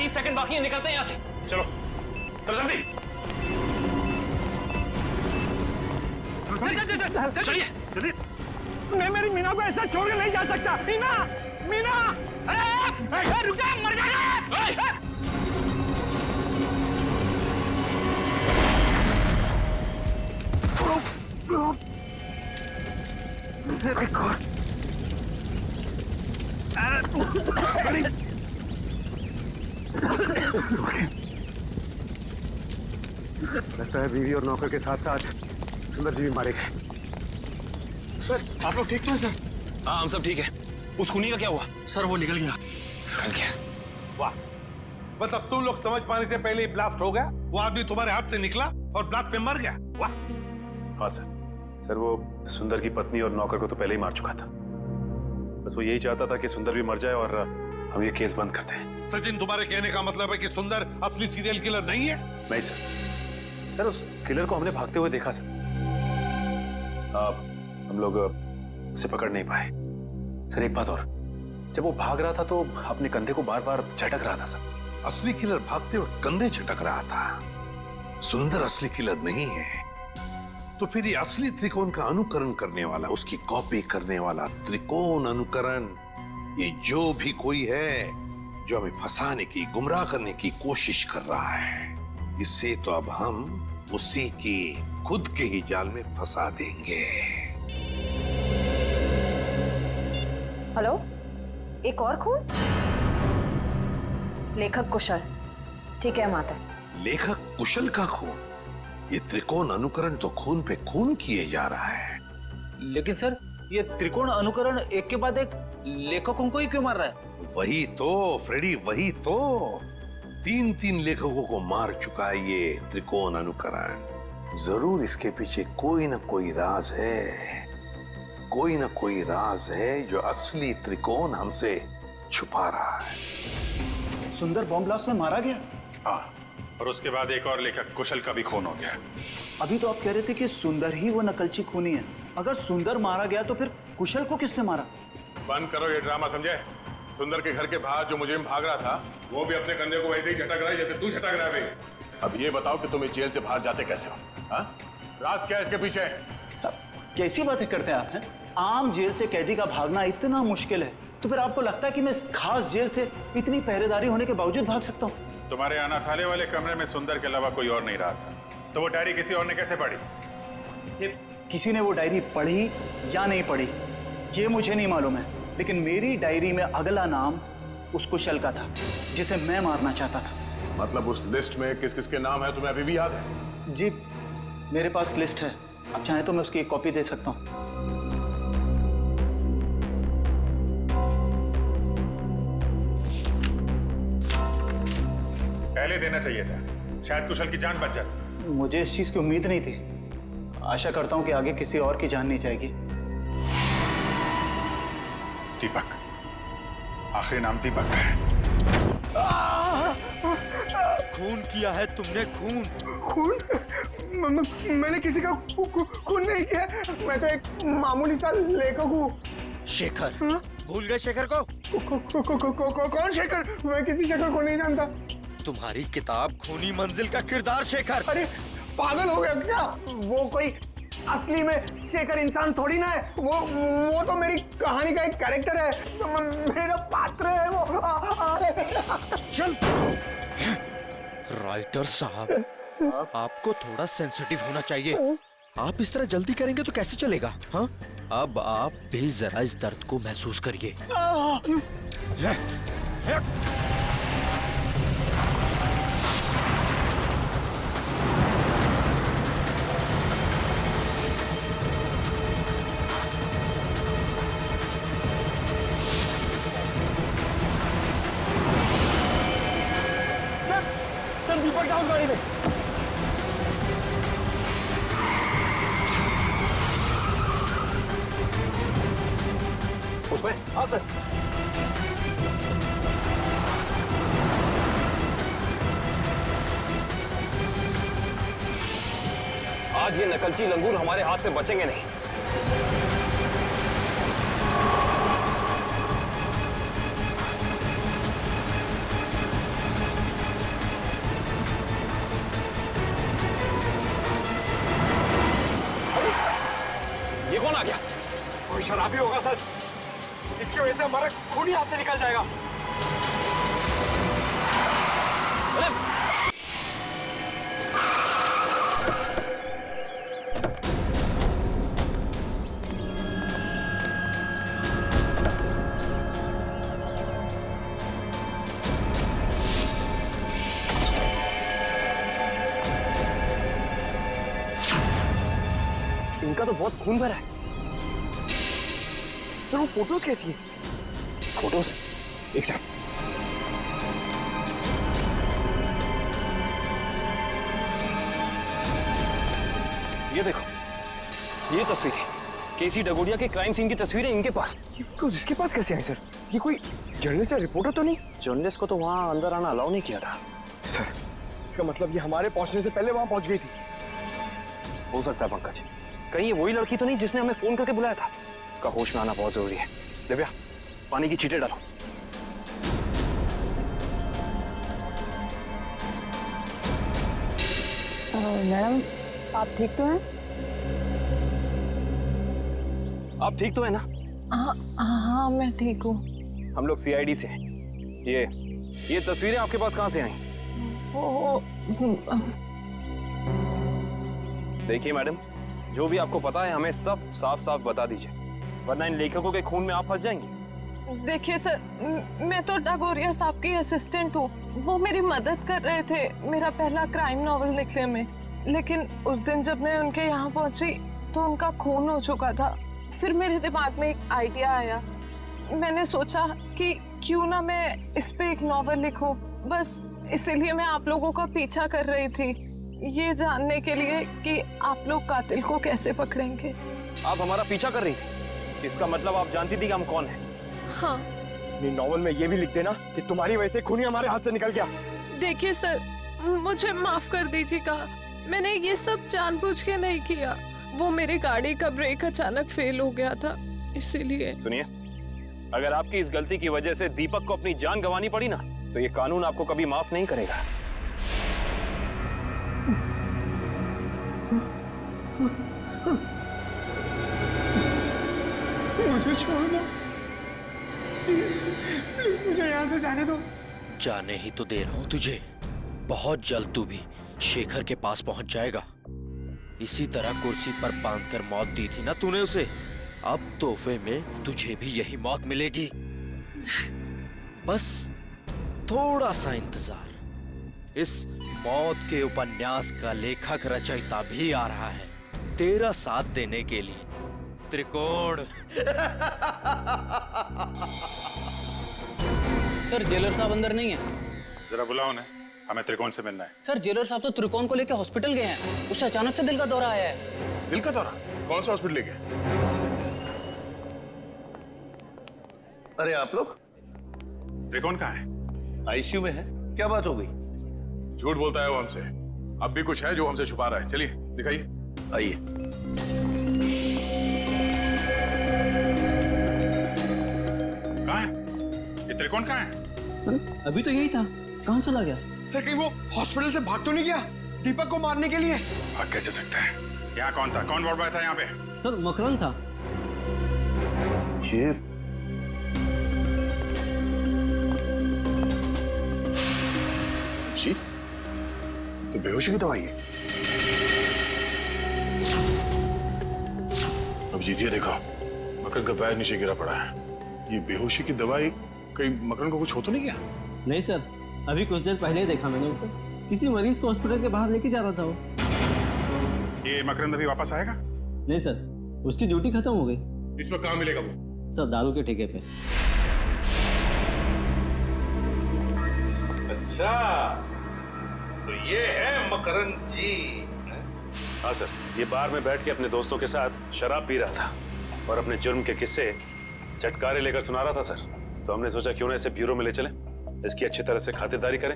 30 second बाकी है, निकलते हैं यहाँ से। चलो चलो जल्दी चलिए। मैं मेरी मीना को ऐसा छोड़ के नहीं जा सकता। मीना, मीना, अरे रुक जा, मर जाएगा। लगता है बीवी और नौकर के साथ साथ सुंदर जी भी मारे गए। सर आप लोग ठीक तो हैं सर? हाँ हम सब ठीक है। उस खूनी का क्या हुआ? सर वो निकल गया। निकल गया? वाह, मतलब तुम लोग समझ पाने से पहले ही ब्लास्ट हो गया। वो आदमी तुम्हारे हाथ से निकला और ब्लास्ट पे मर गया। वाह। हाँ सर वो सुंदर की पत्नी और नौकर को तो पहले ही मार चुका था। बस वो यही चाहता था कि सुंदर भी मर जाए और हम ये केस बंद करते हैं। सचिन, तुम्हारे कहने का मतलब है कि सुंदर असली सीरियल किलर नहीं है? नहीं सर उस किलर को हमने भागते हुए देखा सर। हम लोग उसे पकड़ नहीं पाए। सर एक बात और, जब वो भाग रहा था तो अपने कंधे को बार बार झटक रहा था सर। असली किलर भागते हुए कंधे झटक रहा था। सुंदर असली किलर नहीं है तो फिर ये असली त्रिकोण का अनुकरण करने वाला, उसकी कॉपी करने वाला त्रिकोण अनुकरण, ये जो भी कोई है जो हमें फंसाने की, गुमराह करने की कोशिश कर रहा है, इससे तो अब हम उसी की खुद के ही जाल में फंसा देंगे। हेलो, एक और खून? लेखक कुशल। ठीक है माता। लेखक कुशल का खून? ये त्रिकोण अनुकरण तो खून पे खून किए जा रहा है। लेकिन सर ये त्रिकोण अनुकरण एक के बाद एक लेखकों को ही क्यों मार रहा है? वही तो फ्रेडी, वही तो 3 लेखकों को मार चुका है ये त्रिकोण अनुकरण। जरूर इसके पीछे कोई ना कोई राज है, कोई ना कोई राज है जो असली त्रिकोण हमसे छुपा रहा है। सुंदर बॉम्ब ब्लास्ट में मारा गया? हाँ, और उसके बाद एक और लेखक कुशल का भी खून हो गया। अभी तो आप कह रहे थे कि सुंदर ही वो नकलची खूनी है। अगर सुंदर मारा गया तो फिर कुशल को किसने मारा? बंद करो ये ड्रामा, समझे? सुंदर के घर के बाहर जो मुजरिम भाग रहा था वो भी अपने कंधे को वैसे ही झटक रहा है जैसे तू झटक रहा है भाई। अब ये बताओ कि तुम इस जेल से बाहर जाते कैसे हो? हाँ, राज क्या है इसके पीछे? साहब कैसी बातें करते हैं आप? हैं आम जेल से कैदी का भागना इतना मुश्किल है तो फिर आपको लगता है कि मैं इस खास जेल से इतनी पहरेदारी होने के बावजूद भाग सकता हूँ? तुम्हारे अनाथालय वाले कमरे में सुंदर के अलावा कोई और नहीं रहा था, तो वो डायरी किसी और ने कैसे पढ़ी? किसी ने वो डायरी पढ़ी या नहीं पढ़ी ये मुझे नहीं मालूम है, लेकिन मेरी डायरी में अगला नाम उस कुशल का था जिसे मैं मारना चाहता था। मतलब उस लिस्ट में किस किस के नाम है तुम्हें अभी भी याद है? जी मेरे पास लिस्ट है, आप चाहें तो मैं उसकी एक कॉपी दे सकता हूँ। पहले देना चाहिए था, शायद कुशल की जान बच जाती। मुझे इस चीज की उम्मीद नहीं थी। आशा करता हूं कि आगे किसी और की जान नहीं जाएगी। दीपक, आखिरी नाम दीपक है। खून किया है तुमने, खून। खून? मैंने किसी का खून नहीं किया। मैं तो एक मामूली सा लेखक हूँ। शेखर? भूल गए शेखर को? कौन शेखर? मैं किसी शेखर को नहीं जानता। तुम्हारी किताब खूनी मंजिल का किरदार शेखर। अरे पागल हो गया क्या? वो कोई असली में शेखर इंसान थोड़ी ना है। वो तो मेरी कहानी का एक कैरेक्टर है, मेरा पात्र है वो। चल राइटर साहब, आपको थोड़ा सेंसिटिव होना चाहिए। आप इस तरह जल्दी करेंगे तो कैसे चलेगा? हाँ, अब आप भी जरा इस दर्द को महसूस करिए। सर दीपक का उस गाड़ी में। उसमें? हाँ सर। आज ये नकलची लंगूर हमारे हाथ से बचेंगे नहीं। शराबी होगा सर। इसकी वजह से हमारा खून ही हाथ से निकल जाएगा। इनका तो बहुत खून भरा है सर। वो फोटोज कैसी है? फोटोज एक सेकंड। ये देखो, ये तस्वीरें केसी डगोडिया के क्राइम सीन की तस्वीरें इनके पास। ये फोटोज इसके पास कैसे आई सर? ये कोई जर्नलिस्ट या रिपोर्टर तो नहीं? जर्नलिस्ट को तो वहां अंदर आना अलाउ नहीं किया था सर इसका मतलब ये हमारे पहुंचने से पहले वहां पहुंच गई थी। हो सकता है पंकज, कहीं ये वही लड़की तो नहीं जिसने हमें फोन करके बुलाया था। इसका होश में आना बहुत जरूरी है। दिव्या, पानी की छींटे डालो। मैडम आप ठीक तो हैं? आप ठीक तो है ना? हाँ मैं ठीक हूँ। हम लोग सीआईडी से हैं। ये तस्वीरें आपके पास कहाँ से आई? देखिए मैडम, जो भी आपको पता है हमें सब साफ साफ बता दीजिए, वरना इन लेखकों के खून में आप फंस जाएंगे। देखिए सर, मैं तो डागोरिया साहब की असिस्टेंट हूँ। वो मेरी मदद कर रहे थे मेरा पहला क्राइम नॉवेल लिखने में, लेकिन उस दिन जब मैं उनके यहाँ पहुंची तो उनका खून हो चुका था। फिर मेरे दिमाग में एक आइडिया आया। मैंने सोचा कि क्यों ना मैं इस पे एक नॉवेल लिखूं। बस इसीलिए मैं आप लोगों का पीछा कर रही थी, ये जानने के लिए कि आप लोग कातिल को कैसे पकड़ेंगे। आप हमारा पीछा कर रही थी, इसका मतलब आप जानती थी कि हम कौन हैं? हाँ। नॉवेल में ये भी लिख देना कि तुम्हारी वजह से खून ही हमारे हाथ से निकल गया। देखिए सर, मुझे माफ कर दीजिएगा, मैंने ये सब जानबूझ के नहीं किया। वो मेरी गाड़ी का ब्रेक अचानक फेल हो गया था, इसीलिए। सुनिए, अगर आपकी इस गलती की वजह से दीपक को अपनी जान गंवानी पड़ी ना, तो ये कानून आपको कभी माफ नहीं करेगा। मुझे छोड़ दो प्लीज, प्लीज मुझे यहाँ से जाने दो। जाने ही तो दे रहा हूं तुझे। बहुत जल्द तू भी शेखर के पास पहुंच जाएगा। इसी तरह कुर्सी पर बांधकर मौत दी थी ना तूने उसे, अब तोहफे में तुझे भी यही मौत मिलेगी। बस थोड़ा सा इंतजार। इस मौत के उपन्यास का लेखक रचयिता भी आ रहा है तेरा साथ देने के लिए। त्रिकोण। सर जेलर साहब अंदर नहीं है। जरा बुलाओ ना, हमें त्रिकोण से मिलना है। सर जेलर साहब तो त्रिकोण को लेकर हॉस्पिटल गए हैं, उससे अचानक से दिल का दौरा आया है। दिल का दौरा? कौन सा हॉस्पिटल लेके? अरे आप लोग? त्रिकोण कहाँ है? आईसीयू में है। क्या बात हो गई? झूठ बोलता है वो हमसे। अब भी कुछ है जो हमसे छुपा रहा है। चलिए दिखाइए। आइए। कहाँ है ये त्रिकोण? कहाँ है? अभी तो यही था, कहाँ चला गया? सर कहीं वो हॉस्पिटल से भाग तो नहीं गया दीपक को मारने के लिए? भाग कैसे सकता है? यहाँ कौन था? कौन वार्ड बॉय था यहाँ पे? सर मकरंद था। ये जीत तो बेहोशी की दवाई है। अब जीत ये देखो, मकरन का पैर नीचे गिरा पड़ा है। ये बेहोशी की दवाई कहीं मकरन को कुछ हो तो नहीं गया? नहीं सर, अभी कुछ देर पहले ही देखा मैंने उसे। किसी मरीज को हॉस्पिटल के बाहर लेके जा रहा था वो। ये मकरंद अभी वापस आएगा? नहीं सर, उसकी ड्यूटी खत्म हो गई। इसमें कहाँ मिलेगा वो? सर दारू के ठेके पे। अच्छा, तो ये है मकरंद जी। हाँ सर, ये बार में बैठ के अपने दोस्तों के साथ शराब पी रहा था और अपने जुर्म के किस्से चटकारे लेकर सुना रहा था सर। तो हमने सोचा क्यों ना इसे ब्यूरो में ले चलें, इसकी अच्छी तरह से खातिरदारी करें।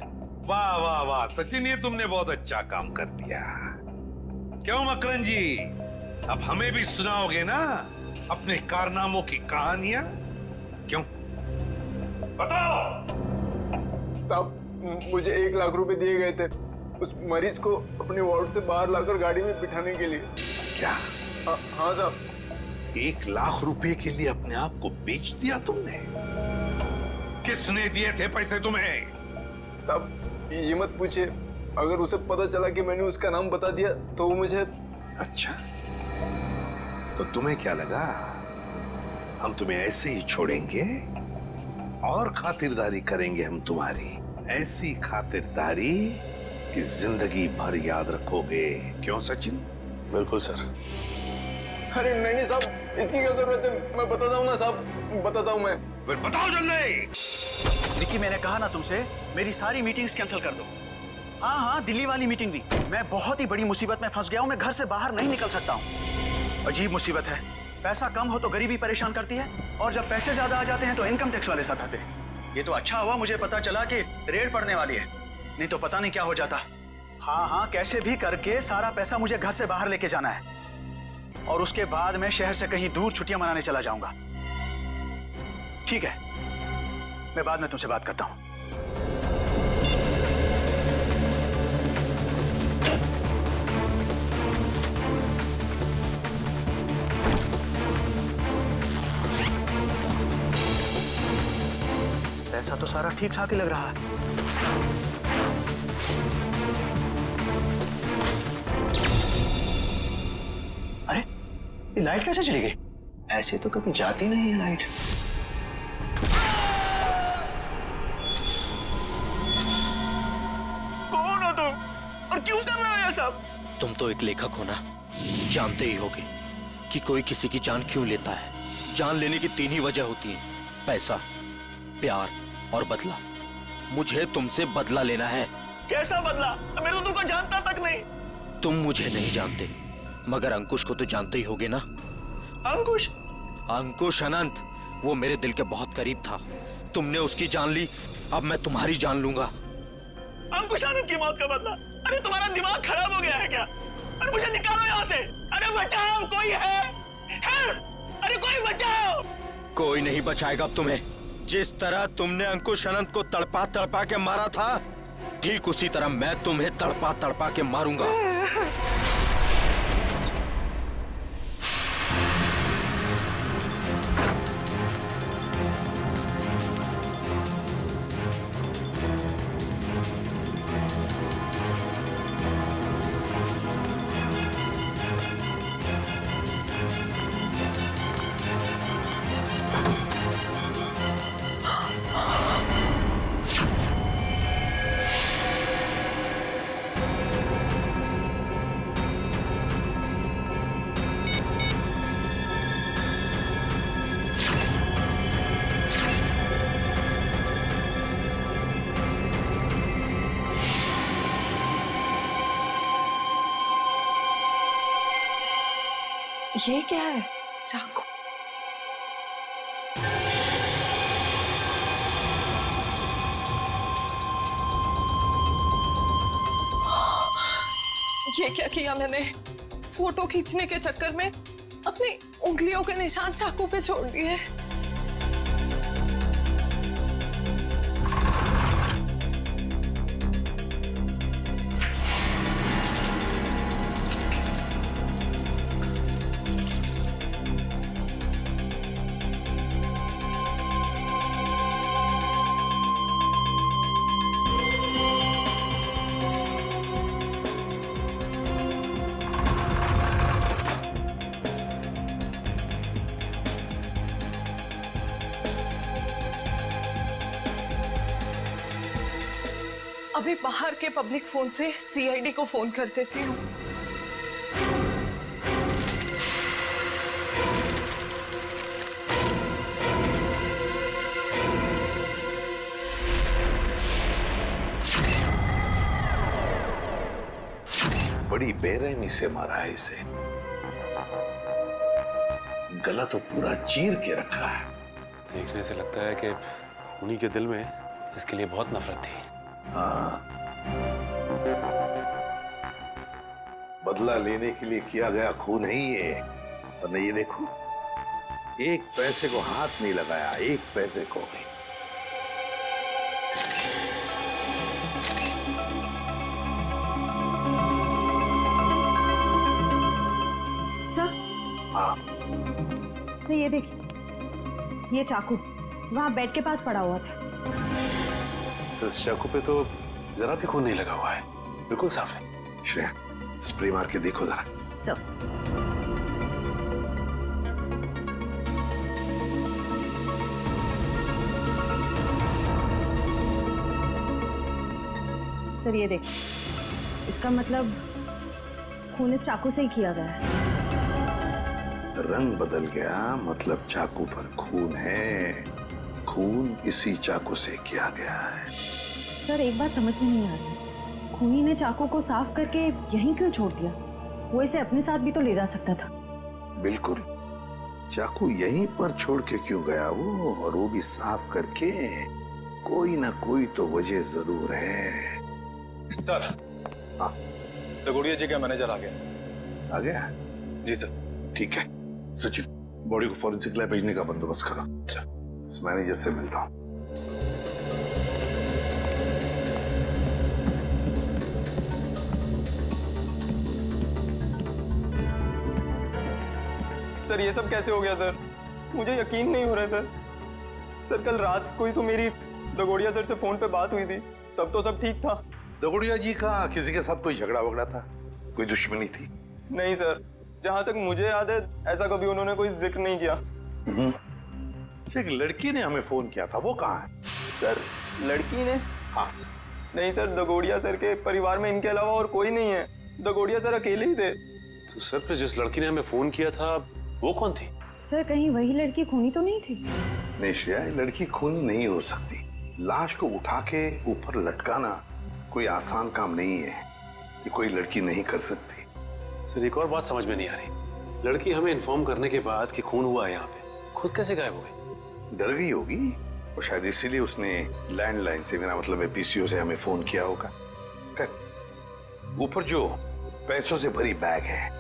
वाह वाह वाह सचिन, ये तुमने बहुत अच्छा काम कर दिया। क्यों मकरंद जी, अब हमें भी सुनाओगे ना अपने कारनामों की कहानियां? क्यों, बताओ। साहब मुझे 1 लाख रुपए दिए गए थे उस मरीज को अपने वार्ड से बाहर लाकर गाड़ी में बिठाने के लिए। क्या? हाँ साहब। 1 लाख रुपए के लिए अपने आप को बेच दिया तुमने? किसने दिए थे पैसे तुम्हें? साहब ये मत पूछिए, अगर उसे पता चला कि मैंने उसका नाम बता दिया तो वो मुझे। अच्छा, तो तुम्हें क्या लगा हम तुम्हें ऐसे ही छोड़ेंगे? और खातिरदारी करेंगे हम तुम्हारी, ऐसी खातिरदारी कि जिंदगी भर याद रखोगे। क्यों सचिन? बिल्कुल सर। अरे नहीं साहब, इसकी क्या जरूरत है? मैं बताता हूँ ना साहब, बताता हूँ मैं। फिर बताओ जल्दी। विक्की, मैंने कहा ना तुमसे, मेरी सारी मीटिंग्स कैंसिल कर दो। हाँ, दिल्ली वाली मीटिंग भी। मैं बहुत ही बड़ी मुसीबत में फंस गया हूँ, मैं घर से बाहर नहीं निकल सकता हूँ। अजीब मुसीबत है, पैसा कम हो तो गरीबी परेशान करती है, और जब पैसे ज्यादा आ जाते हैं तो इनकम टैक्स वाले साथ आते हैं। ये तो अच्छा हुआ मुझे पता चला कि रेड पड़ने वाली है, नहीं तो पता नहीं क्या हो जाता। हाँ, कैसे भी करके सारा पैसा मुझे घर से बाहर लेके जाना है, और उसके बाद मैं शहर से कहीं दूर छुट्टियां मनाने चला जाऊंगा। ठीक है, मैं बाद में तुमसे बात करता हूं। पैसा तो सारा ठीक ठाक ही लग रहा है। अरे ये लाइट कैसे चली गई? ऐसे तो कभी जाती नहीं है लाइट। कौन हो तुम और क्यों कर रहे हो ये सब? तुम तो एक लेखक हो ना, जानते ही होगे कि कोई किसी की जान क्यों लेता है। जान लेने की 3 ही वजह होती है, पैसा, प्यार और बदला। मुझे तुमसे बदला लेना है। कैसा बदला? मैं तो तुमको जानता तक नहीं। तुम मुझे नहीं जानते, मगर अंकुश को तो जानते ही होगे ना। अंकुश? अंकुश अनंत, वो मेरे दिल के बहुत करीब था। तुमने उसकी जान ली, अब मैं तुम्हारी जान लूंगा। अंकुश आनंद की मौत का बदला? अरे तुम्हारा दिमाग खराब हो गया है क्या? अरे मुझे निकालो यहाँ से। अरे बचाओ, कोई है? अरे कोई बचाओ। कोई नहीं बचाएगा अब तुम्हें। जिस तरह तुमने अंकुश अनंत को तड़पा तड़पा के मारा था, ठीक उसी तरह मैं तुम्हें तड़पा तड़पा के मारूंगा। ये क्या है? चाकू। ये क्या किया मैंने? फोटो खींचने के चक्कर में अपनी उंगलियों के निशान चाकू पे छोड़ दिए। अभी बाहर के पब्लिक फोन से सीआईडी को फोन कर देती हूँ। बड़ी बेरहमी से मारा है इसे। गला तो पूरा चीर के रखा है। देखने से लगता है कि उन्हीं के दिल में इसके लिए बहुत नफरत थी। हाँ, बदला लेने के लिए किया गया खून है ये। और ये देखो, 1 पैसे को हाथ नहीं लगाया, 1 पैसे को भी। सर, हाँ सर ये देखिए, ये चाकू वहाँ बेड के पास पड़ा हुआ था। सर इस चाकू पे तो जरा भी खून नहीं लगा हुआ है, बिल्कुल साफ है। श्रेया, स्प्रे मार के देखो जरा। सर सर ये देखिए, इसका मतलब खून इस चाकू से ही किया गया है। रंग बदल गया, मतलब चाकू पर खून है। खून इसी चाकू से किया गया है। सर एक बात समझ में नहीं आ रही, खूनी ने चाकू को साफ करके यहीं क्यों छोड़ दिया? वो इसे अपने साथ भी तो ले जा सकता था। बिल्कुल, चाकू यहीं पर छोड़ के क्यों गया वो, और वो भी साफ करके? कोई ना कोई तो वजह जरूर है। सर, हाँ दगोड़िया जी का मैनेजर आ गया। आ गया? जी सर। ठीक है सचिन, बॉडी को फॉरेंसिक लैब भेजने का बंदोबस्त करो। अच्छा, इस मैनेजर से मिलता हूँ। सर ये सब कैसे हो गया सर? मुझे यकीन नहीं हो रहा है सर। सर कल रात को ही तो मेरी दगोड़िया सर से फोन पे बात हुई थी, तब तो सब ठीक था। दगोड़िया जी का किसी के साथ कोई झगड़ा वगड़ा था? कोई दुश्मनी थी? नहीं सर, जहां तक मुझे याद है ऐसा कभी उन्होंने कोई जिक्र नहीं किया। एक लड़की ने हमें फोन किया था, वो कहाँ है? सर लड़की ने? हाँ। नहीं सर, दगोड़िया सर के परिवार में इनके अलावा और कोई नहीं है। दगोड़िया सर अकेले ही थे। तो सर फिर जिस लड़की ने हमें फोन किया था वो कौन थी? सर कहीं वही लड़की खूनी तो नहीं थी? नहीं श्रेया, लड़की खूनी नहीं हो सकती। लाश को उठा के ऊपर लटकाना कोई आसान काम नहीं है, ये कोई लड़की नहीं कर सकती। सर एक और बात समझ में नहीं आ रही, लड़की हमें इन्फॉर्म करने के बाद कि खून हुआ है यहाँ पे, खुद कैसे गायब हो गई? डर गई होगी और शायद इसीलिए उसने लैंडलाइन से, मेरा मतलब है पीसीओ से, हमें फोन किया होगा। ऊपर जो पैसों से भरी बैग है,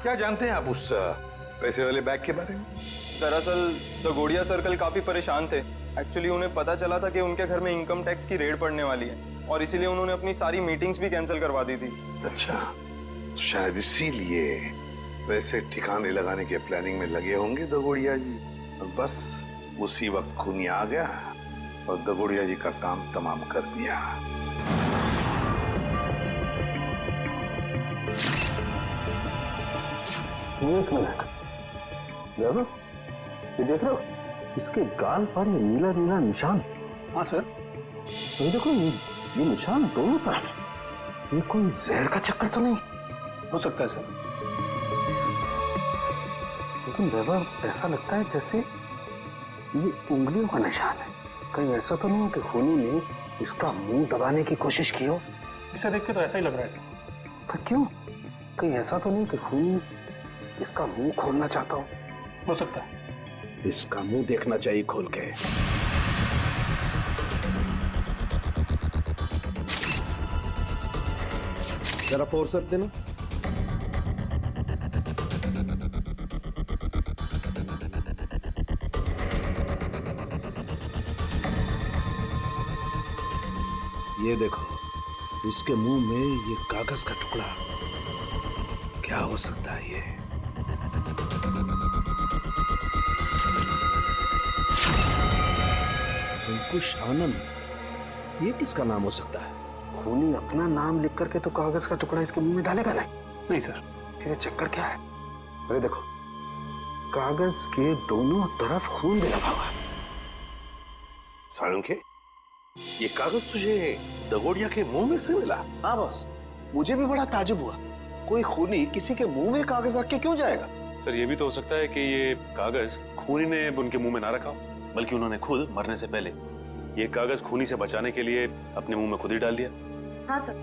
क्या जानते हैं आप उस पैसे वाले बैग के बारे में? दरअसल दगोड़िया सर कल काफी परेशान थे। एक्चुअली उन्हें पता चला था कि उनके घर में इनकम टैक्स की रेड पड़ने वाली है, और इसीलिए उन्होंने अपनी सारी मीटिंग्स भी कैंसिल करवा दी थी। अच्छा, तो शायद इसीलिए पैसे ठिकाने लगाने के प्लानिंग में लगे होंगे दगोड़िया जी। और बस उसी वक्त खूनी आ गया और दगोड़िया जी का काम तमाम कर दिया। एक मिनट, देखो ये देख रहे हो, इसके गाल पर ये नीला नीला निशान। हाँ सर। तो देखो ये निशान दोनों तरफ। ये कोई जहर का चक्कर तो नहीं हो सकता है सर, लेकिन वैभव ऐसा लगता है जैसे ये उंगलियों का निशान है। कहीं ऐसा तो नहीं है कि खूनी ने इसका मुंह दबाने की कोशिश की हो? इसे देख के तो ऐसा ही लग रहा है सर। पर क्यों? कहीं ऐसा तो नहीं कि खूनी इसका मुंह खोलना चाहता हो सकता है। इसका मुंह देखना चाहिए खोल के। जरा फोर्स देना। ये देखो, इसके मुंह में ये कागज का टुकड़ा, क्या हो सकता है ये? अंकुश आनंद, ये किसका नाम हो सकता है? खूनी अपना नाम लिख करके तो कागज का टुकड़ा इसके मुंह में डालेगा नहीं। नहीं सर। फिर ये चक्कर क्या है? अरे देखो, कागज के दोनों तरफ खून भी लगा हुआ है। साळुंखे, ये कागज तुझे दगोड़िया के मुंह में से मिला? हाँ बॉस, मुझे भी बड़ा ताजुब हुआ। कोई खूनी किसी के मुंह में कागज रख के क्यों जाएगा? सर ये भी तो हो सकता है कि ये कागज खूनी ने उनके मुंह में ना रखा हो, बल्कि उन्होंने खुद मरने से पहले ये कागज खूनी से बचाने के लिए अपने मुंह में खुद ही डाल दिया। हाँ सर,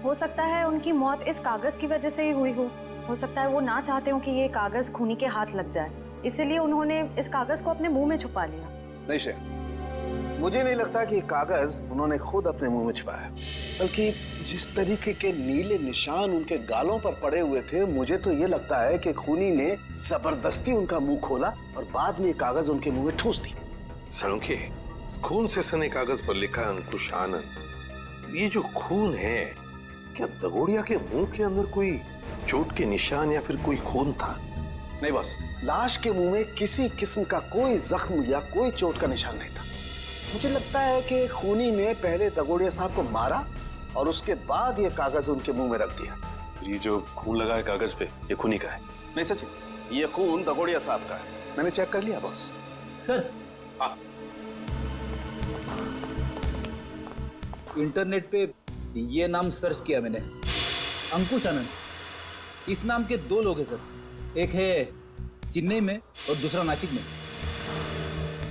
हो सकता है उनकी मौत इस कागज की वजह से ही हुई हो सकता है वो ना चाहते हो कि ये कागज खूनी के हाथ लग जाए, इसीलिए उन्होंने इस कागज को अपने मुंह में छुपा लिया। नहीं श्रेया, मुझे नहीं लगता कि ये कागज उन्होंने खुद अपने मुंह में छुपाया, बल्कि जिस तरीके के नीले निशान उनके गालों पर पड़े हुए थे, मुझे तो ये लगता है कि खूनी ने जबरदस्ती उनका मुंह खोला और बाद में ये कागज उनके मुंह में ठूस दी। साळुंखे, खून से सने कागज पर लिखा अंकुश आनंद। ये जो खून है, क्या दगोड़िया के मुंह के अंदर कोई चोट के निशान या फिर कोई खून था? नहीं बॉस, लाश के मुंह में किसी किस्म का कोई जख्म या कोई चोट का निशान नहीं था। मुझे लगता है कि खूनी ने पहले दगोड़िया साहब को मारा और उसके बाद ये कागज उनके मुंह में रख दिया। ये जो खून लगा है कागज पे, ये खूनी का है? नहीं सचिन, ये खून दगोड़िया साहब का है, मैंने चेक कर लिया बॉस। सर, हाँ, इंटरनेट पे ये नाम सर्च किया मैंने, अंकुश आनंद। इस नाम के 2 लोग हैं सर, एक है चेन्नई में और दूसरा नासिक में।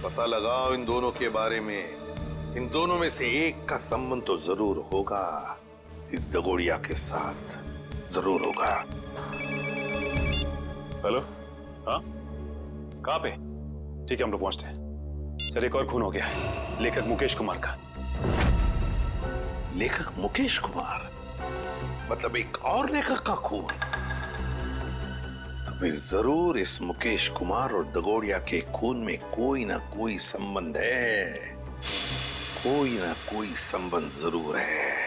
पता लगाओ इन दोनों के बारे में। इन दोनों में से एक का संबंध तो जरूर होगा, इस दगोड़िया के साथ जरूर होगा। हेलो, हाँ, कहाँ पे? ठीक है, हम लोग पहुंचते हैं। सर, एक और खून हो गया है, लेखक मुकेश कुमार का। लेखक मुकेश कुमार? मतलब एक और लेखक का खून? तो फिर जरूर इस मुकेश कुमार और दगोड़िया के खून में कोई ना कोई संबंध है, कोई ना कोई संबंध जरूर है।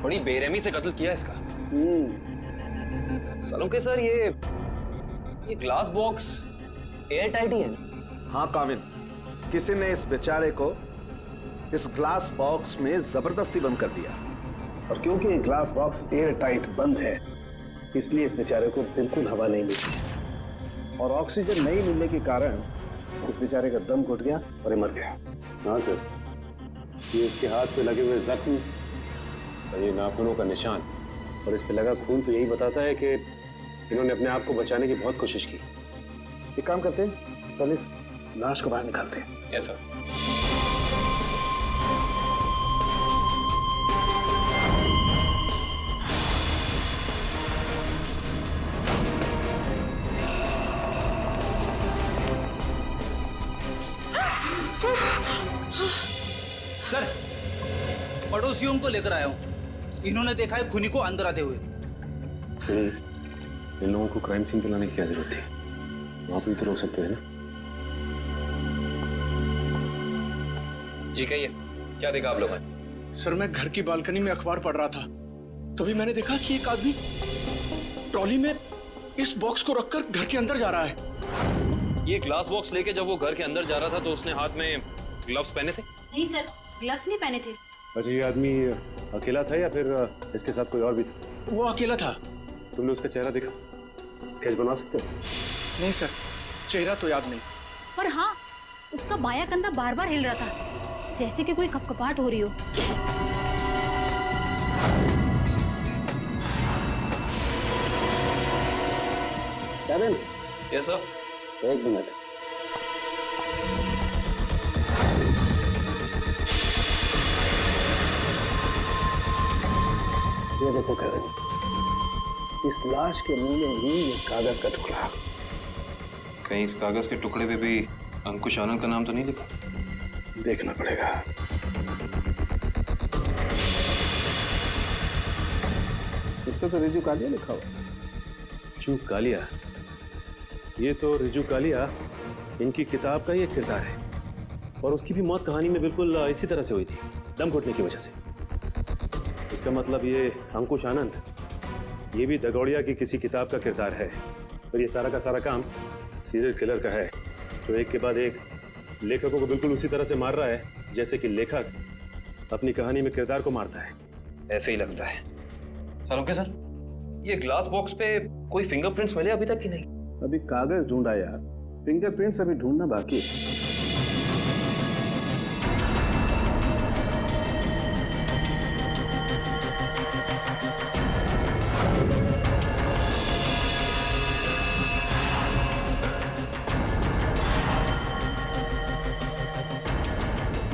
बड़ी बेरहमी से कत्ल किया इसका। सलोंके सर, ये ग्लास बॉक्स एयर टाइट ही है ना? हाँ काविन, किसी ने इस बेचारे को इस ग्लास बॉक्स में जबरदस्ती बंद कर दिया, और क्योंकि ये ग्लास बॉक्स एयर टाइट बंद है, इसलिए इस बेचारे को बिल्कुल हवा नहीं मिली, और ऑक्सीजन नहीं मिलने के कारण इस बेचारे का दम घुट गया और ये मर गया। हाँ सर, ये इसके हाथ पे लगे हुए जख्म, ये नाखूनों का निशान और इस पे लगा खून तो यही बताता है कि इन्होंने अपने आप को बचाने की बहुत कोशिश की। एक काम करते हैं, पहले इस लाश को बाहर निकालते हैं। Yes sir. सर, पड़ोसियों को लेकर आया हूँ। इन्होंने देखा है खूनी को अंदर आते हुए। इन लोगों को क्राइम सीन पे लाने की क्या जरूरत थी? वहां पर भी तो रोक सकते थे ना। जी कहिए, क्या देखा आप लोगों ने? सर, मैं घर की बालकनी में अखबार पढ़ रहा था, तभी मैंने देखा कि एक आदमी ट्रॉली में इस बॉक्स को रखकर घर के अंदर जा रहा है। ये ग्लास बॉक्स लेके जब वो घर के अंदर जा रहा था तो उसने हाथ में ग्लव्स पहने थे? नहीं सर, ग्लव्स नहीं पहने थे। अच्छा, ये आदमी अकेला था या फिर इसके साथ कोई और भी था? वो अकेला था। तुमने उसका चेहरा देखा? स्केच बना सकते हो? नहीं सर, चेहरा तो याद नहीं। पर हाँ, उसका बायां कंधा बार बार हिल रहा था, जैसे कि कोई कपकपाहट हो रही हो। Cabin, yes sir. एक मिनट। ये देखो कैबिन, इस लाश के मुंह में ही ये कागज का टुकड़ा। कहीं इस कागज के टुकड़े पे भी अंकुश आनंद का नाम तो नहीं लिखा? देखना पड़ेगा। इस पे तो रिजू कालिया लिखा हुआ। रिजू कालिया? ये तो रिजू कालिया इनकी किताब का ही एक किरदार है, और उसकी भी मौत कहानी में बिल्कुल इसी तरह से हुई थी, दम घुटने की वजह से। इसका मतलब ये अंकुश आनंद, ये भी दगोड़िया की किसी किताब का किरदार है, और ये सारा का सारा काम सीरियल किलर का है, तो एक के बाद एक लेखकों को बिल्कुल उसी तरह से मार रहा है जैसे कि लेखक अपनी कहानी में किरदार को मारता है। ऐसे ही लगता है। सलोंके सर, ये ग्लास बॉक्स पे कोई फिंगरप्रिंट्स मिले अभी तक कि नहीं? अभी कागज ढूंढा यार, फिंगरप्रिंट्स अभी ढूंढना बाकी है।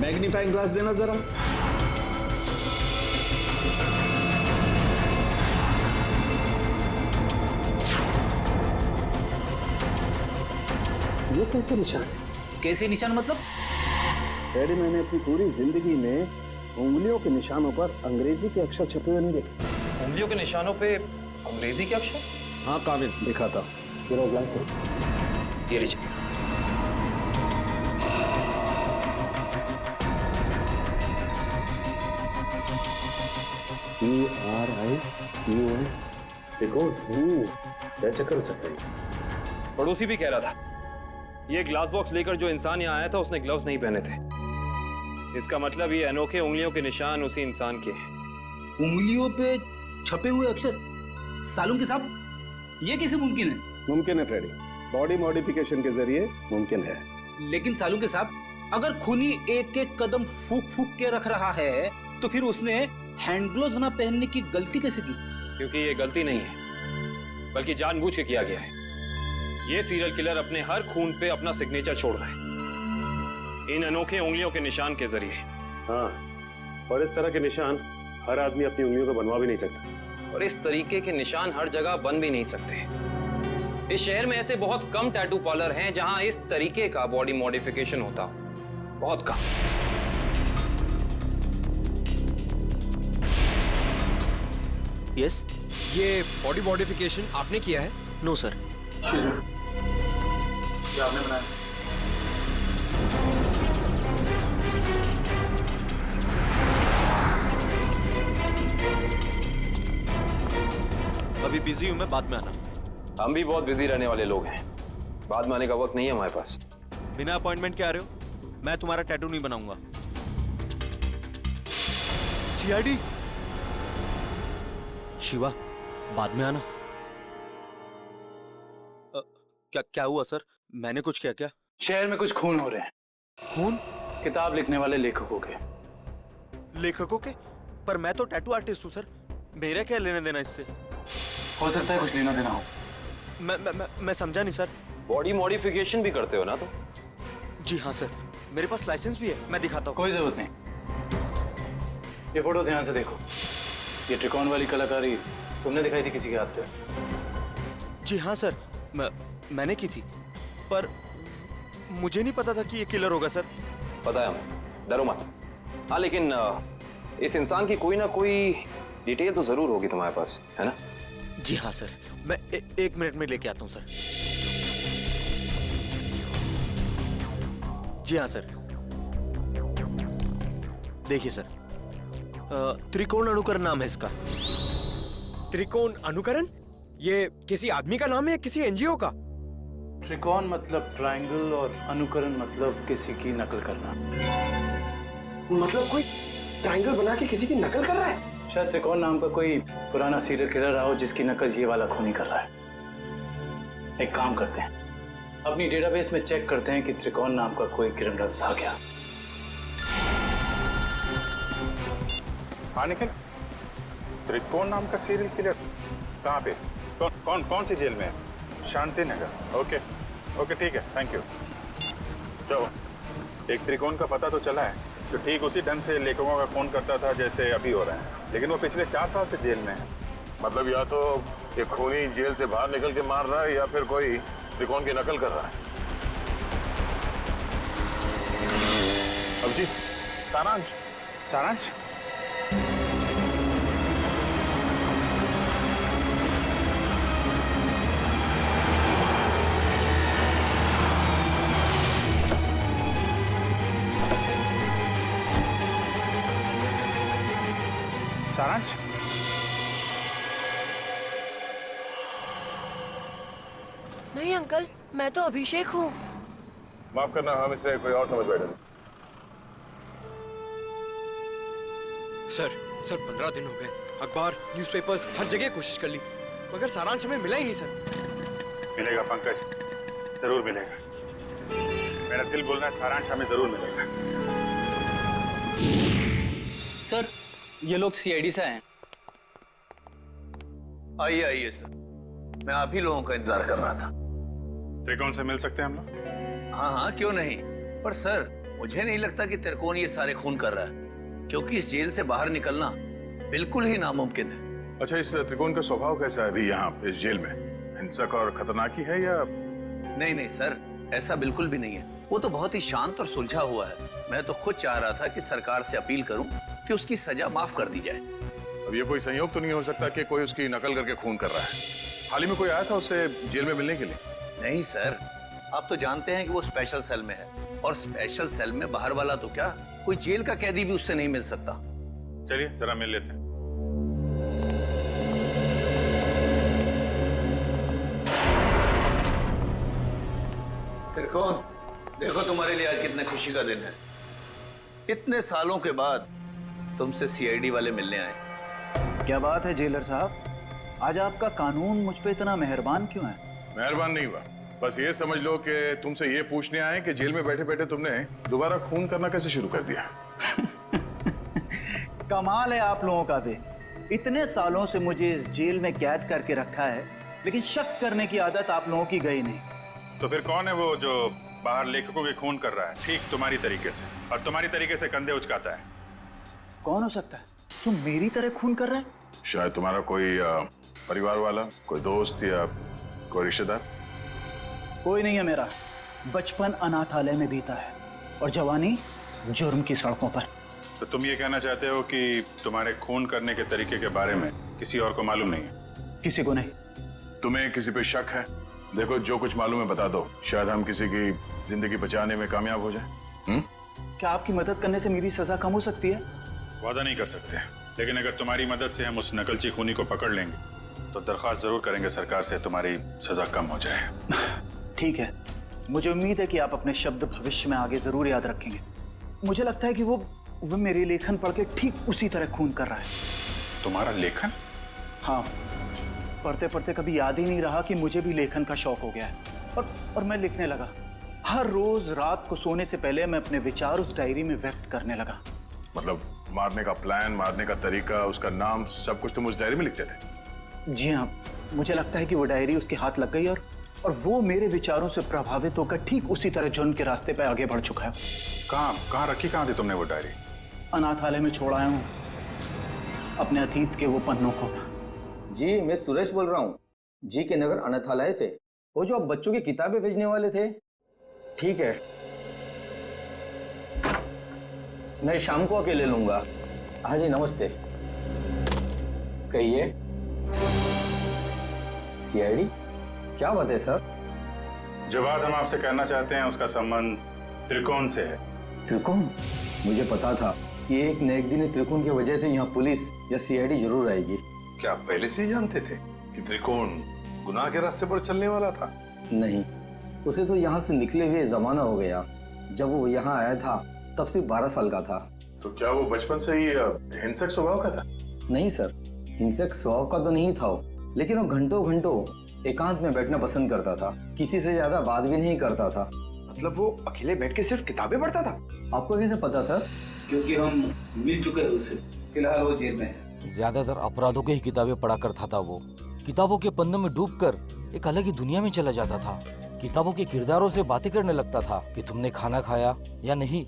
मैग्नीफाइंग ग्लास देना जरा। ये कैसे निशान है? कैसे निशान मतलब? डैडी, मैंने अपनी पूरी जिंदगी में उंगलियों के निशानों पर अंग्रेजी के अक्षर छपे हुए नहीं देखे। उंगलियों के निशानों पे अंग्रेजी के अक्षर? हाँ काविन, देखा था। पूरा ग्लास दे। ये लीजिए। TRIQN त्रिकोण क्या चक्कर सकता है? पड़ोसी भी कह रहा था ये ग्लास बॉक्स लेकर जो इंसान यहाँ आया था उसने ग्लव्स नहीं पहने थे। इसका मतलब ये अनोखे उंगलियों के निशान उसी इंसान के हैं। उंगलियों पे छपे हुए अक्षर। सालून के साहब, ये कैसे मुमकिन है? मुमकिन है फ्रेडी, बॉडी मॉडिफिकेशन के जरिए मुमकिन है। लेकिन सालून के साहब, अगर खूनी एक एक कदम फूक फूक के रख रहा है तो फिर उसने हैंड ग्लोव्स ना पहनने की गलती कैसे की? क्योंकि ये गलती नहीं है बल्कि जानबूझ के किया गया है। ये सीरियल किलर अपने हर खून पे अपना सिग्नेचर छोड़ रहा है इन अनोखे उंगलियों के निशान के जरिए। हाँ, और इस तरह के निशान हर आदमी अपनी उंगलियों को बनवा भी नहीं सकता। और इस तरीके के निशान हर जगह बन भी नहीं सकते। इस शहर में ऐसे बहुत कम टैटू पार्लर हैं जहां इस तरीके का बॉडी मॉडिफिकेशन होता हो, बहुत कम। यस, ये बॉडी मॉडिफिकेशन आपने किया है? No sir. क्या आपने बनाया? अभी बिजी हूं मैं, बाद में आना। हम भी बहुत बिजी रहने वाले लोग हैं, बाद में आने का वक्त नहीं है हमारे पास। बिना अपॉइंटमेंट के आ रहे हो? मैं तुम्हारा टैटू नहीं बनाऊंगा। सीआईडी शिवा, बाद में आना। क्या हुआ सर? मैंने कुछ किया क्या? शहर में कुछ खून हो रहे हैं। खून? किताब लिखने वाले लेखकों के। लेखकों के? पर मैं तो टैटू आर्टिस्ट हूँ सर, मेरा क्या लेना देना इससे? हो सकता है कुछ लेना देना हो। मैं समझा नहीं सर। बॉडी मॉडिफिकेशन भी करते हो ना तुम? जी हाँ सर, मेरे पास लाइसेंस भी है, मैं दिखाता हूँ। कोई जरूरत नहीं। ये फोटो ध्यान से देखो। ये त्रिकोण वाली कलाकारी तुमने दिखाई थी किसी के हाथ पे? जी हाँ सर, मैंने की थी, पर मुझे नहीं पता था कि ये किलर होगा सर। पता है हमें, डरो मत। हाँ, लेकिन इस इंसान की कोई ना कोई डिटेल तो जरूर होगी तुम्हारे पास, है ना? जी हाँ सर, मैं 1 मिनट में लेके आता हूँ सर। जी हाँ सर, देखिए सर, त्रिकोण अनुकरण नाम है इसका। त्रिकोण अनुकरण? ये किसी आदमी का नाम है या किसी एनजीओ का? त्रिकोण मतलब ट्रायंगल और अनुकरण मतलब किसी की नकल करना। मतलब कोई ट्रायंगल बना के किसी की नकल कर रहा है? शायद त्रिकोण नाम का कोई पुराना सीरियल किलर रहा हो जिसकी नकल ये वाला खूनी कर रहा है। एक काम करते हैं, अपनी डेटाबेस में चेक करते हैं कि त्रिकोण नाम का कोई क्रिमिनल था क्या। हाँ निखिल, त्रिकोण नाम का सीरियल किलर कहाँ पे? कौन सी जेल में है? शांति नगर। ओके ठीक है, थैंक यू। चलो, एक त्रिकोण का पता तो चला है जो ठीक उसी ढंग से लेखकों का खून करता था जैसे अभी हो रहा है, लेकिन वो पिछले 4 साल से जेल में है। मतलब या तो ये खूनी जेल से बाहर निकल के मार रहा है या फिर कोई त्रिकोण की नकल कर रहा है। अभिजीत, सारांश नहीं अंकल, मैं तो अभिषेक हूँ। माफ करना, हम इसे कोई और समझ बैठे थे। सर 15 दिन हो गए, अखबार, न्यूज़पेपर्स, हर जगह कोशिश कर ली, मगर सारांश हमें मिला ही नहीं सर। मिलेगा पंकज, जरूर मिलेगा। मेरा दिल बोल रहा है सारांश हमें जरूर मिलेगा। सर, ये लोग सीआईडी से आए हैं। आइए सर, मैं आप ही लोगों का इंतजार कर रहा था। त्रिकोण से मिल सकते हैं हम लोग? हाँ, क्यों नहीं। पर सर, मुझे नहीं लगता कि त्रिकोण ये सारे खून कर रहा है, क्योंकि इस जेल से बाहर निकलना बिल्कुल ही नामुमकिन है। अच्छा, इस त्रिकोण का स्वभाव कैसा है अभी यहाँ इस जेल में? हिंसक और खतरनाक ही है या? नहीं सर, ऐसा बिल्कुल भी नहीं है। वो तो बहुत ही शांत और सुलझा हुआ है। मैं तो खुद चाह रहा था कि सरकार से अपील करूं कि उसकी सजा माफ कर दी जाए। अब ये कोई संयोग तो नहीं हो सकता कि कोई उसकी नकल करके खून कर रहा है? हाल ही में कोई आया था उससे जेल में मिलने के लिए? नहीं सर, आप तो जानते हैं कि वो स्पेशल सेल में है, और स्पेशल सेल में बाहर वाला तो क्या, कोई जेल का कैदी भी उससे नहीं मिल सकता। चलिए जरा मिल लेते हैं। त्रिकोण, देखो तुम्हारे लिए आज कितने खुशी का दिन है। इतने सालों के बाद तुमसे सीआईडी वाले मिलने आए। क्या बात है जेलर साहब, आज आपका कानून मुझ पे इतना मेहरबान क्यों है? मेहरबान नहीं हुआ, बस ये समझ लो कि तुमसे ये पूछने आए कि जेल में बैठे बैठे तुमने दोबारा खून करना कैसे शुरू कर दिया। कमाल है आप लोगों का भी। इतने सालों से मुझे इस जेल में कैद करके रखा है, लेकिन शक करने की आदत आप लोगों की गई नहीं। तो फिर कौन है वो जो बाहर लेखकों के खून कर रहा है ठीक तुम्हारी तरीके से, और तुम्हारी तरीके से कंधे उचकाता है? कौन हो सकता है जो मेरी तरह खून कर रहा है? शायद तुम्हारा कोई परिवार वाला, कोई दोस्त या कोई रिश्तेदार। कोई नहीं है मेरा। बचपन अनाथालय में बीता है और जवानी जुर्म की सड़कों पर। तो तुम ये कहना चाहते हो कि तुम्हारे खून करने के तरीके के बारे में किसी और को मालूम नहीं है? किसी को नहीं। तुम्हें किसी पे शक है? देखो, जो कुछ मालूम है बता दो, शायद हम किसी की जिंदगी बचाने में कामयाब हो जाए। क्या आपकी मदद करने से मेरी सजा कम हो सकती है? वादा नहीं कर सकते, लेकिन अगर तुम्हारी मदद से हम उस नकलची खूनी को पकड़ लेंगे तो दरख्वास्त जरूर करेंगे सरकार से तुम्हारी सजा कम हो जाए। ठीक है, मुझे उम्मीद है कि आप अपने शब्द भविष्य में आगे जरूर याद रखेंगे। मुझे लगता है कि वो मेरे लेखन पढ़ के ठीक उसी तरह खून कर रहा है। तुम्हारा लेखन? हाँ, पढ़ते पढ़ते कभी याद ही नहीं रहा कि मुझे भी लेखन का शौक हो गया है, और मैं लिखने लगा। हर रोज रात को सोने से पहले मैं अपने विचार उस डायरी में व्यक्त करने लगा। मतलब मारने का प्लान, मारने का तरीका, उसका नाम, सब कुछ तुम उस डायरी में लिखते थे? जी हाँ, मुझे लगता है कि वो डायरी उसके हाथ लग गई और वो मेरे विचारों से प्रभावित होकर ठीक उसी तरह जुर्म के रास्ते पर आगे बढ़ चुका है। कहाँ रखी कहाँ थी तुमने वो डायरी? अनाथालय में छोड़ आया हूँ अपने अतीत के वो पन्नों को। जी, मैं सुरेश बोल रहा हूँ, जी के नगर अनाथालय से। वो जो आप बच्चों की किताबें भेजने वाले थे। ठीक है, मैं शाम को आके ले लूंगा। हाँ जी, नमस्ते। कहिए। सीआईडी? क्या बात है सर? जो बात हम आपसे कहना चाहते हैं उसका संबंध त्रिकोण से है। त्रिकोण? मुझे पता था कि एक न एक दिन त्रिकोण की वजह से यहाँ पुलिस या सीआईडी जरूर आएगी। क्या आप पहले से ही जानते थे कि त्रिकोण गुनाह के रास्ते पर चलने वाला था? नहीं, उसे तो यहाँ से निकले हुए जमाना हो गया। जब वो यहाँ आया था तब सिर्फ 12 साल का था। तो क्या वो बचपन से ही हिंसक स्वभाव का था? नहीं सर, हिंसक स्वभाव का तो नहीं था वो, लेकिन वो घंटों घंटों एकांत में बैठना पसंद करता था। किसी से ज्यादा बात भी नहीं करता था। मतलब वो अकेले बैठ के सिर्फ किताबें पढ़ता था? आपको कैसे पता सर? क्योंकि हम मिल चुके हैं उससे। फिलहाल वो जेल में है। ज्यादातर अपराधों की ही किताबें पढ़ा करता था वो। किताबों के पन्नों में डूबकर एक अलग ही दुनिया में चला जाता था। किताबों के किरदारों से बातें करने लगता था कि तुमने खाना खाया या नहीं।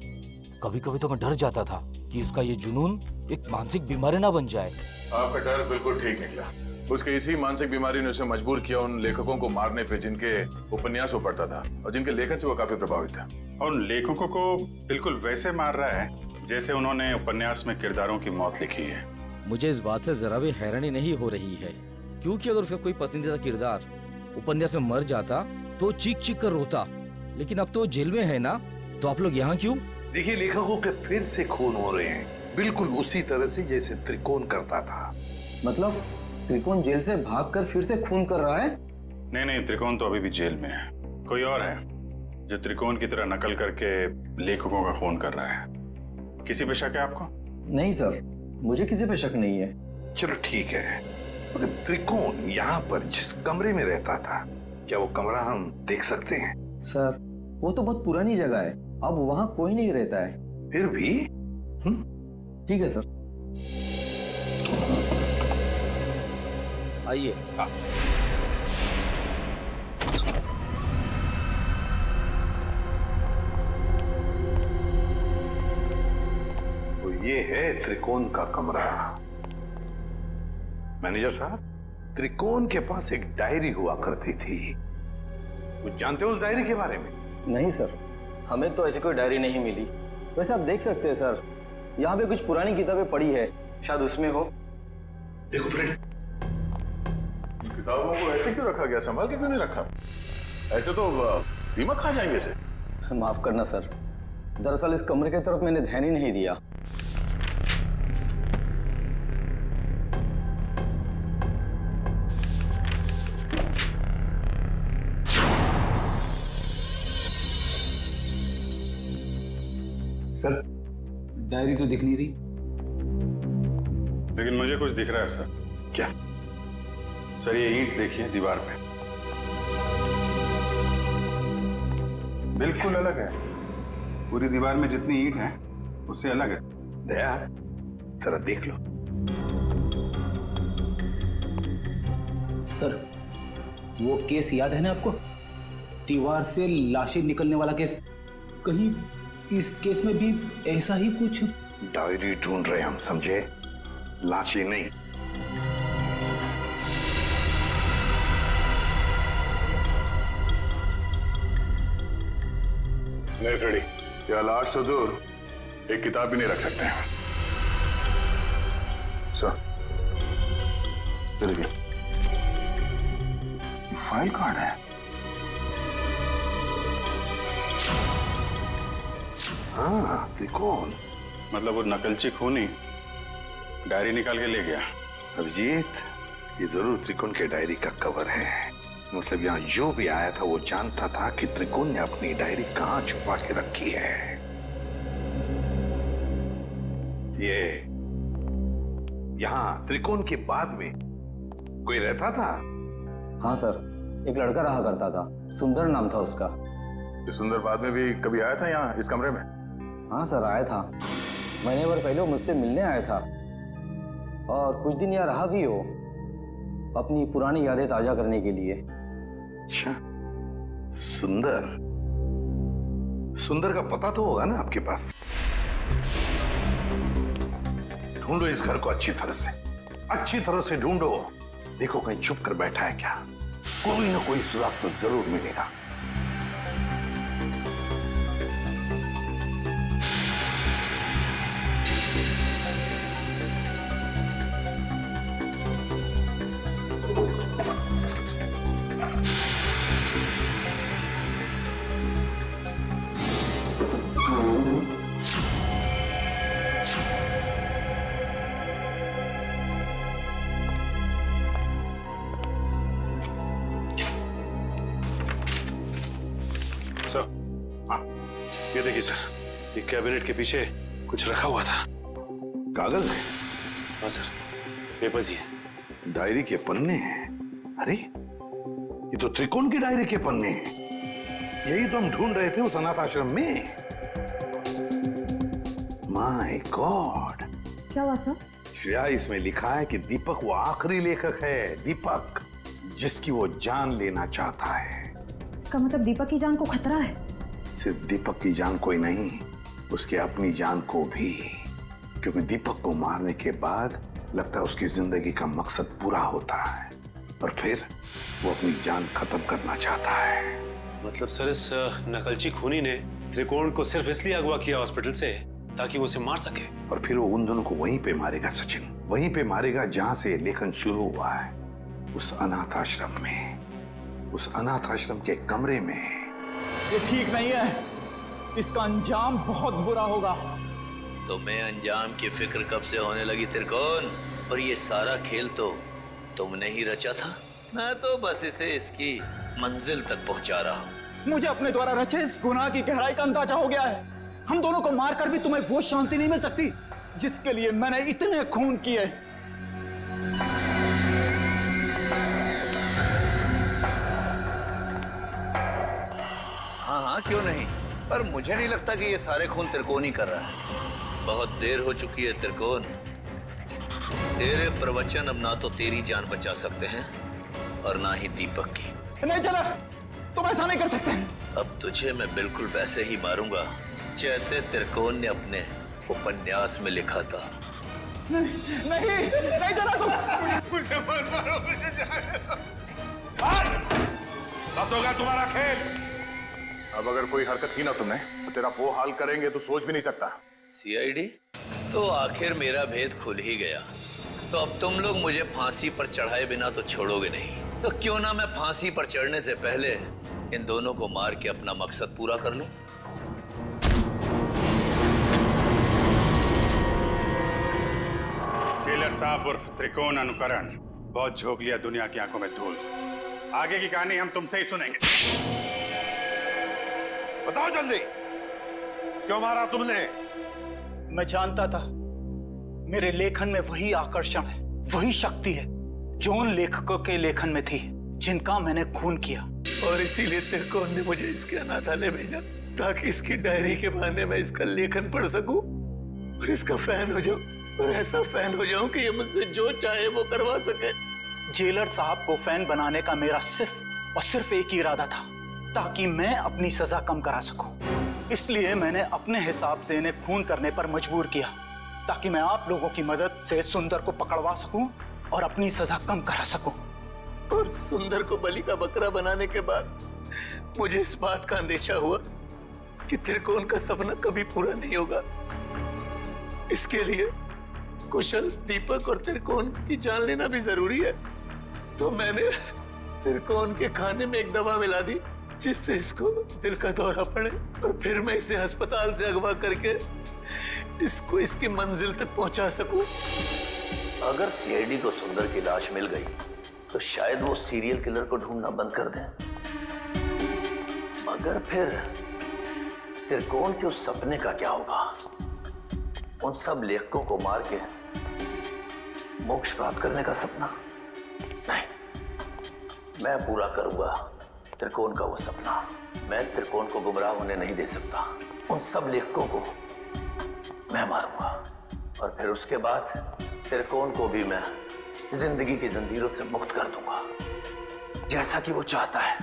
कभी कभी तो मैं डर जाता था कि उसका ये जुनून एक मानसिक बीमारी ना बन जाए। आपका डर बिल्कुल ठीक निकला। उसके इसी मानसिक बीमारी ने उसे मजबूर किया उन लेखकों को मारने पे जिनके उपन्यास वो पढ़ता था और जिनके लेखन से वो काफी प्रभावित था। और उन लेखकों को बिल्कुल वैसे मार रहा है जैसे उन्होंने उपन्यास में किरदारों की मौत लिखी है। मुझे इस बात से जरा भी हैरानी नहीं हो रही है, क्योंकि अगर उसका कोई पसंदीदा किरदार उपन्यास में मर जाता तो चीख चीख कर रोता, लेकिन अब तो जेल में है ना, तो आप लोग यहाँ क्यों? देखिए, लेखकों के फिर से खून हो रहे हैं, बिल्कुल उसी तरह से जैसे त्रिकोण करता था। मतलब त्रिकोण जेल से भागकर फिर से खून कर रहा है? नहीं, त्रिकोण तो अभी भी जेल में है। कोई और है जो त्रिकोण की तरह नकल करके लेखकों का खून कर रहा है। किसी पे शक है आपको? नहीं सर, मुझे किसी पे शक नहीं है। चलो ठीक है, मगर त्रिकोण यहाँ पर जिस कमरे में रहता था, क्या वो कमरा हम देख सकते हैं? सर, वो तो बहुत पुरानी जगह है, अब वहाँ कोई नहीं रहता है। फिर भी ठीक है सर, आइए। तो ये है त्रिकोण का कमरा। मैनेजर साहब, त्रिकोण के पास एक डायरी हुआ करती थी, कुछ जानते हो उस डायरी के बारे में? नहीं सर, हमें तो ऐसी कोई डायरी नहीं मिली। वैसे आप देख सकते हैं सर, यहाँ पे कुछ पुरानी किताबें पड़ी है, शायद उसमें हो। देखो फ्रेंड, किताबों को ऐसे क्यों रखा गया? संभाल के क्यों नहीं रखा? ऐसे तो दीमक खा जाएंगे इसे। माफ करना सर, दरअसल इस कमरे की तरफ मैंने ध्यान ही नहीं दिया। सर डायरी तो दिख नहीं रही। लेकिन मुझे कुछ दिख रहा है सर। क्या? सर ये ईंट देखिए दीवार पे, बिल्कुल अलग है। पूरी दीवार में जितनी ईंट है उससे अलग है। दया, जरा देख लो। सर वो केस याद है ना आपको, दीवार से लाशें निकलने वाला केस? कहीं इस केस में भी ऐसा ही कुछ? डायरी ढूंढ रहे हम, समझे? लाशें नहीं। नहीं फ्रेडी, या लाश तो दूर, एक किताब भी नहीं रख सकते हैं। सर फाइल कार्ड है। हाँ, त्रिकोण। मतलब वो नकलची खूनी डायरी निकाल के ले गया। अभिजीत, ये जरूर त्रिकोण के डायरी का कवर है। मतलब यहाँ जो भी आया था वो जानता था कि त्रिकोण ने अपनी डायरी कहाँ छुपा के रखी है। ये यहाँ त्रिकोण के बाद में कोई रहता था? हाँ सर, एक लड़का रहा करता था, सुंदर नाम था उसका। ये सुंदर बाद में भी कभी आया था यहाँ इस कमरे में? हाँ सर, आया था। महीने भर पहले वो मुझसे मिलने आया था और कुछ दिन यहाँ रहा भी हो, अपनी पुरानी यादें ताजा करने के लिए। अच्छा, सुंदर। सुंदर का पता तो होगा ना आपके पास? ढूंढो इस घर को अच्छी तरह से ढूंढो। देखो कहीं छुप कर बैठा है क्या? कोई ना कोई सुराग तो जरूर मिलेगा। सर, हाँ, ये देखिए सर, एक कैबिनेट के पीछे कुछ रखा हुआ था। कागज है? हाँ सर, पेपर्स ही है। डायरी के पन्ने हैं। अरे ये तो त्रिकोण की डायरी के पन्ने हैं। यही तो हम ढूंढ रहे थे उस अनाथ आश्रम में। My God! क्या हुआ सर? श्रेया, इसमें लिखा है कि दीपक वो आखिरी लेखक है, दीपक जिसकी वो जान लेना चाहता है। इसका मतलब दीपक की जान को खतरा है? सिर्फ दीपक की जान को ही नहीं, उसकी अपनी जान को भी। क्योंकि दीपक को मारने के बाद लगता है उसकी जिंदगी का मकसद पूरा होता है और फिर वो अपनी जान खत्म करना चाहता है। मतलब सर इस नकलची खूनी ने त्रिकोण को सिर्फ इसलिए अगवा किया हॉस्पिटल से ताकि वो उसे मार सके, और फिर वो उन दोनों को वहीं पे मारेगा सचिन, वहीं पे मारेगा जहां से लेखन शुरू हुआ है, उस अनाथ आश्रम में, उस अनाथ आश्रम के कमरे में। ये ठीक नहीं है, इसका अंजाम बहुत बुरा होगा। तुम्हें अंजाम की फिक्र कब से होने लगी त्रिकोण? और ये सारा खेल तो तुमने ही रचा था। मैं तो बस इसे इसकी मंजिल तक पहुंचा रहा हूँ। मुझे अपने द्वारा रचे इस गुनाह की गहराई का अंदाजा हो गया है। हम दोनों को मारकर भी तुम्हें वो शांति नहीं मिल सकती जिसके लिए मैंने इतने खून किए। हाँ क्यों नहीं, पर मुझे नहीं लगता कि ये सारे खून त्रिकोण ही कर रहा है। बहुत देर हो चुकी है त्रिकोण। तेरे प्रवचन अब ना तो तेरी जान बचा सकते हैं और ना ही दीपक की। नहीं चला, तुम ऐसा नहीं कर सकते। अब तुझे मैं बिल्कुल वैसे ही मारूंगा जैसे त्रिकोण ने अपने उपन्यास में लिखा था। नहीं चला तुम। मुझे मत मारो, मुझे जाने दो। बस हो गया तुम्हारा खेल। अब अगर कोई हरकत की ना तुमने तो तेरा वो हाल करेंगे तो सोच भी नहीं सकता। सीआईडी, तो आखिर मेरा भेद खुल ही गया। तो अब तुम लोग मुझे फांसी पर चढ़ाए बिना तो छोड़ोगे नहीं। तो क्यों ना मैं फांसी पर चढ़ने से पहले इन दोनों को मार के अपना मकसद पूरा कर लूं। जेलर साहब उर्फ त्रिकोण अनुकरण, बहुत झोंक लिया दुनिया की आंखों में धूल। आगे की कहानी हम तुमसे ही सुनेंगे। बताओ जल्दी, क्यों मारा तुमने? मैं जानता था मेरे लेखन में वही आकर्षण है, वही शक्ति है जो उन लेखकों के लेखन में थी जिनका मैंने खून किया। और इसीलिए तिरकोन ने मुझे इसके अनाथालय भेजा ताकि इसकी डायरी के बहाने मैं इसका लेखन पढ़ सकूं और इसका फैन हो जाऊं, और ऐसा फैन हो जाऊं कि ये मुझसे जो चाहे वो करवा सके। जेलर साहब को फैन बनाने का मेरा सिर्फ और सिर्फ एक ही इरादा था, ताकि मैं अपनी सजा कम करा सकूं। इसलिए मैंने अपने हिसाब से इन्हें खून करने पर मजबूर किया, ताकि मैं आप लोगों की मदद से सुंदर को पकड़वा सकूं और अपनी सजा कम करा सकूं। और सुंदर को बलि का बकरा बनाने के बाद मुझे इस बात का अंदेशा हुआ कि त्रिकोण का सपना कभी पूरा नहीं होगा। इसके लिए कुशल, दीपक और त्रिकोण की जान लेना भी जरूरी है। तो मैंने त्रिकोण के खाने में एक दवा मिला दी जिससे इसको दिल का दौरा पड़े, और फिर मैं इसे अस्पताल से अगवा करके इसको इसकी मंजिल तक पहुंचा सकूं। अगर सीआईडी को सुंदर की लाश मिल गई तो शायद वो सीरियल किलर को ढूंढना बंद कर दें, मगर फिर त्रिकोण के उस सपने का क्या होगा? उन सब लेखकों को मार के मोक्ष प्राप्त करने का सपना? नहीं, मैं पूरा करूंगा त्रिकोण का वो सपना। मैं त्रिकोण को गुमराह होने नहीं दे सकता। उन सब लेखकों को मैं मारूंगा, और फिर उसके बाद त्रिकोण को भी मैं जिंदगी की जंजीरों से मुक्त कर दूंगा, जैसा कि वो चाहता है।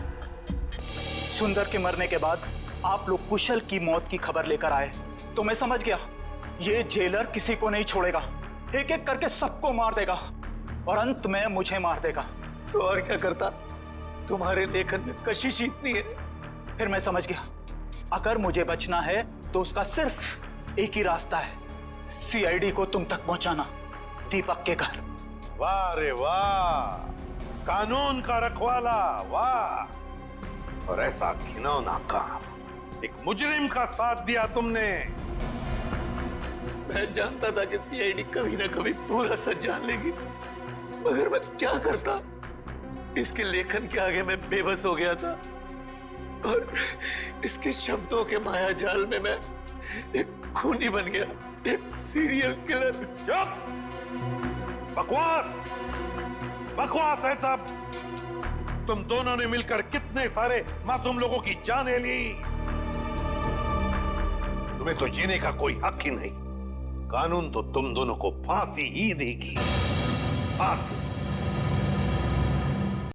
सुंदर के मरने के बाद आप लोग कुशल की मौत की खबर लेकर आए तो मैं समझ गया ये जेलर किसी को नहीं छोड़ेगा, एक एक करके सबको मार देगा और अंत में मुझे मार देगा। तो और क्या करता? तुम्हारे लेखन में कशिश इतनी है। फिर मैं समझ गया अगर मुझे बचना है तो उसका सिर्फ एक ही रास्ता है, सीआईडी को तुम तक पहुंचाना, दीपक के घर। वाह रे वाह, कानून का रखवाला, वाह। और ऐसा घिनौना काम, एक मुजरिम का साथ दिया तुमने। मैं जानता था कि सीआईडी कभी ना कभी पूरा सच जान लेगी, मगर मैं क्या करता? इसके लेखन के आगे मैं बेबस हो गया था, और इसके शब्दों के माया जाल में मैं एक खूनी बन गया, एक सीरियल किलर। चुप! बकवास, बकवास है सब। तुम दोनों ने मिलकर कितने सारे मासूम लोगों की जानें ली। तुम्हें तो जीने का कोई हक ही नहीं। कानून तो तुम दोनों को फांसी ही देगी, फांसी।